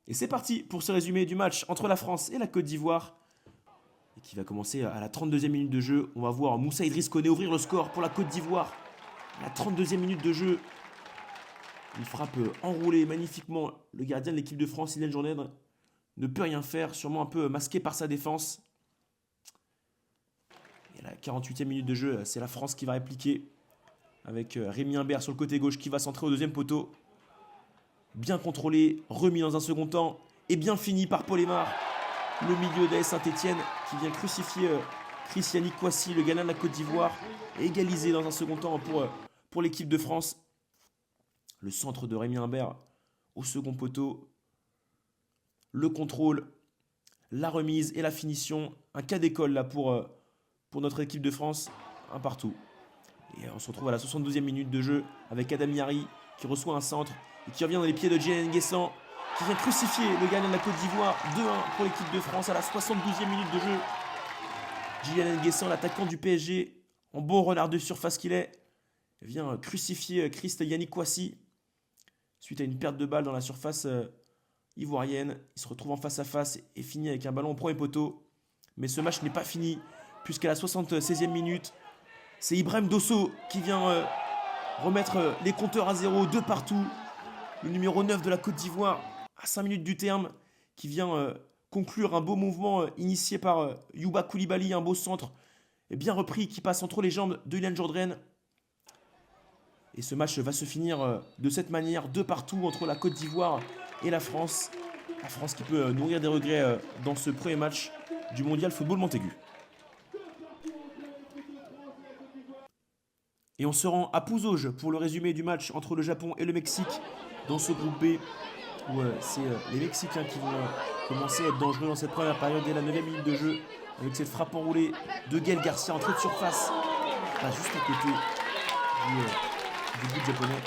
Et c'est parti pour ce résumé du match entre la France et la Côte d'Ivoire. Et qui va commencer à la 32e minute de jeu. On va voir Moussa Idriss Koné ouvrir le score pour la Côte d'Ivoire. À la 32e minute de jeu. Une frappe enroulée magnifiquement. Le gardien de l'équipe de France, Ilian Jourdain, ne peut rien faire. Sûrement un peu masqué par sa défense. Et à la 48e minute de jeu, c'est la France qui va répliquer. Avec Rémi Imbert sur le côté gauche qui va centrer au deuxième poteau. Bien contrôlé, remis dans un second temps. Et bien fini par Paul Aymar. Le milieu d'AS Saint-Etienne qui vient crucifier Christiani Kouassi, le gardien de la Côte d'Ivoire. Et égaliser dans un second temps pour l'équipe de France. Le centre de Rémi Imbert au second poteau. Le contrôle, la remise et la finition. Un cas d'école là pour notre équipe de France. Un partout. Et on se retrouve à la 72e minute de jeu avec Adam Yari qui reçoit un centre et qui revient dans les pieds de Djilan Nguessan qui vient crucifier le gardien de la Côte d'Ivoire. 2-1 pour l'équipe de France à la 72e minute de jeu. Djilan Nguessan, l'attaquant du PSG, en bon renard de surface qu'il est, vient crucifier Christiani Kouassi suite à une perte de balle dans la surface ivoirienne. Il se retrouve en face à face et finit avec un ballon au premier poteau. Mais ce match n'est pas fini puisqu'à la 76e minute, c'est Ibrahim Dosso qui vient remettre les compteurs à zéro, de partout. Le numéro 9 de la Côte d'Ivoire, à 5 minutes du terme, qui vient conclure un beau mouvement initié par Youba Koulibaly, un beau centre bien repris qui passe entre les jambes de Ilian Jourdain. Et ce match va se finir de cette manière, de partout entre la Côte d'Ivoire et la France. La France qui peut nourrir des regrets dans ce premier match du Mondial Football Montaigu. Et on se rend à Pouzauges pour le résumé du match entre le Japon et le Mexique dans ce groupe B où c'est les Mexicains qui vont commencer à être dangereux dans cette première période dès la 9e minute de jeu avec cette frappe enroulée de Gaël Garcia entrée de surface là, juste à côté du but japonais.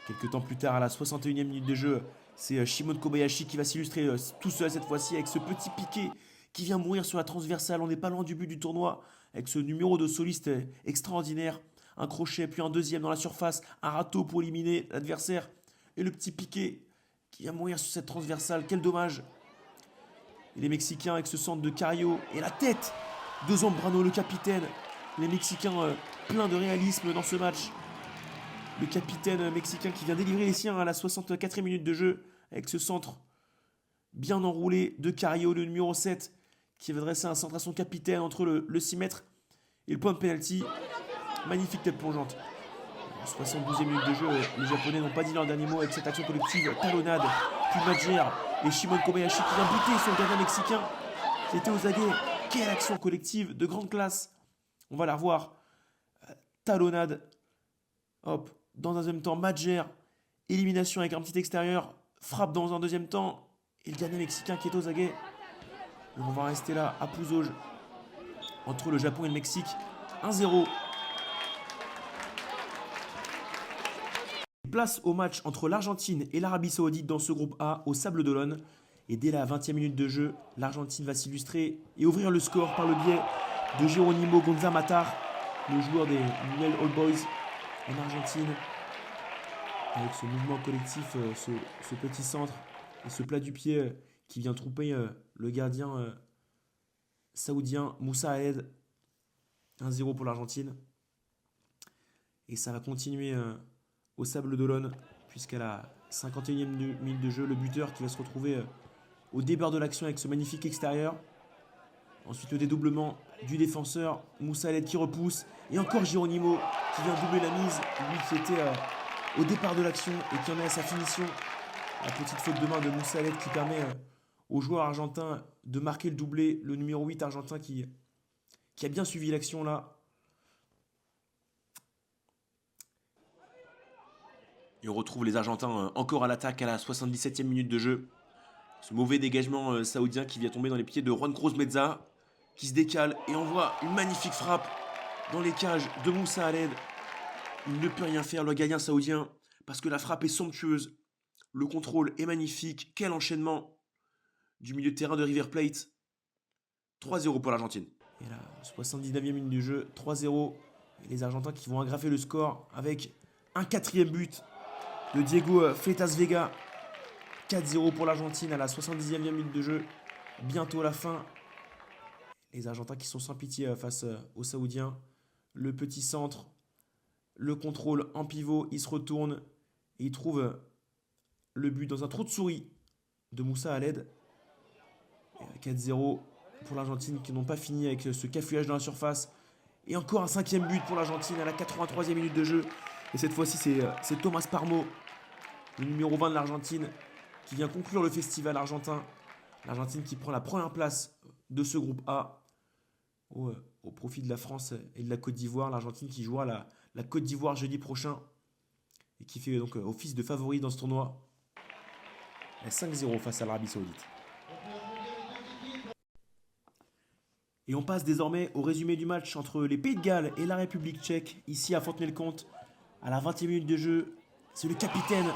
Quelques temps plus tard, à la 61e minute de jeu, c'est Shimon Kobayashi qui va s'illustrer tout seul cette fois-ci avec ce petit piqué qui vient mourir sur la transversale. On n'est pas loin du but du tournoi avec ce numéro de soliste extraordinaire. Un crochet, puis un deuxième dans la surface, un râteau pour éliminer l'adversaire. Et le petit piqué qui vient mourir sur cette transversale. Quel dommage. Et les Mexicains avec ce centre de Cario et la tête de Zambrano, le capitaine. Les Mexicains pleins de réalisme dans ce match. Le capitaine mexicain qui vient délivrer les siens à la 64e minute de jeu avec ce centre bien enroulé de Cario, le numéro 7, qui va dresser un centre à son capitaine entre le 6 mètres et le point de pénalty. Magnifique tête plongeante. 72e minute de jeu, les Japonais n'ont pas dit leur dernier mot avec cette action collective. Talonnade, puis Madjer et Shimon Kobayashi qui vient buter sur le gardien mexicain qui était aux aguets. Quelle action collective de grande classe. On va la revoir. Talonnade. Hop. Dans un deuxième temps, Madjer. Élimination avec un petit extérieur. Frappe dans un deuxième temps. Et le gardien mexicain qui est aux aguets. Et on va rester là à Pouzauges. Entre le Japon et le Mexique. 1-0. Place au match entre l'Argentine et l'Arabie Saoudite dans ce groupe A au Sables d'Olonne. Et dès la 20e minute de jeu, l'Argentine va s'illustrer et ouvrir le score par le biais de Jeronimo Gonzamatar, le joueur des Newell's Old Boys en Argentine. Avec ce mouvement collectif, ce petit centre et ce plat du pied qui vient tromper le gardien saoudien Moussa Ahed. 1-0 pour l'Argentine. Et ça va continuer au Sables d'Olonne, puisqu'à la 51e minute de jeu, le buteur qui va se retrouver au débord de l'action avec ce magnifique extérieur. Ensuite, le dédoublement du défenseur, Moussa Ahed qui repousse. Et encore Geronimo qui vient doubler la mise, lui qui était au départ de l'action et qui en est à sa finition. La petite faute de main de Moussa Ahed qui permet au joueur argentin de marquer le doublé, le numéro 8 argentin qui a bien suivi l'action là. Et on retrouve les Argentins encore à l'attaque à la 77e minute de jeu. Ce mauvais dégagement saoudien qui vient tomber dans les pieds de Juan Cruz Meza, qui se décale et envoie une magnifique frappe dans les cages de Moussa Ahed. Il ne peut rien faire, le gardien saoudien, parce que la frappe est somptueuse. Le contrôle est magnifique. Quel enchaînement du milieu de terrain de River Plate. 3-0 pour l'Argentine. Et là, 79e minute du jeu, 3-0. Et les Argentins qui vont agrafer le score avec un quatrième but de Diego Fleitas Vega. 4-0 pour l'Argentine à la 70e minute de jeu. Bientôt la fin. Les Argentins qui sont sans pitié face aux Saoudiens. Le petit centre, le contrôle en pivot, il se retourne et il trouve le but dans un trou de souris de Moussa Aled. 4-0 pour l'Argentine qui n'ont pas fini avec ce cafouillage dans la surface. Et encore un 5e but pour l'Argentine à la 83e minute de jeu. Et cette fois-ci, c'est Thomas Parmo, le numéro 20 de l'Argentine, qui vient conclure le festival argentin. L'Argentine qui prend la première place de ce groupe A au profit de la France et de la Côte d'Ivoire. L'Argentine qui jouera la Côte d'Ivoire jeudi prochain et qui fait donc office de favori dans ce tournoi. 5-0 face à l'Arabie Saoudite. Et on passe désormais au résumé du match entre les Pays de Galles et la République tchèque, ici à Fontenay-le-Comte. À la 20e minute de jeu, c'est le capitaine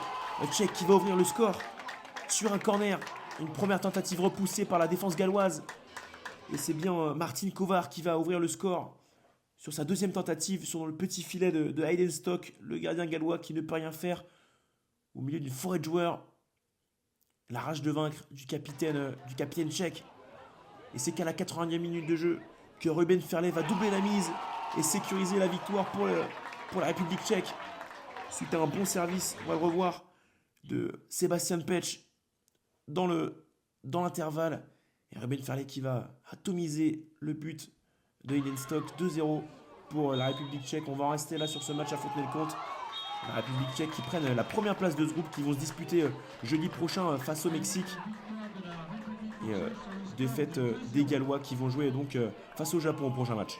tchèque qui va ouvrir le score sur un corner. Une première tentative repoussée par la défense galloise. Et c'est bien Martin Kovar qui va ouvrir le score sur sa deuxième tentative sur le petit filet de Hayden Stock, le gardien gallois qui ne peut rien faire au milieu d'une forêt de joueurs. La rage de vaincre du capitaine tchèque. Et c'est qu'à la 80e minute de jeu que Ruben Ferlet va doubler la mise et sécuriser la victoire pour la République tchèque. Suite à un bon service, on va le revoir, de Sebastian Pech dans l'intervalle. Et Ruben Ferlet qui va atomiser le but de Hayden Stock. 2-0 pour la République tchèque. On va en rester là sur ce match à Fontenay-le-Comte. La République tchèque qui prennent la première place de ce groupe, qui vont se disputer jeudi prochain face au Mexique. Et défaite des Gallois qui vont jouer donc face au Japon au prochain match.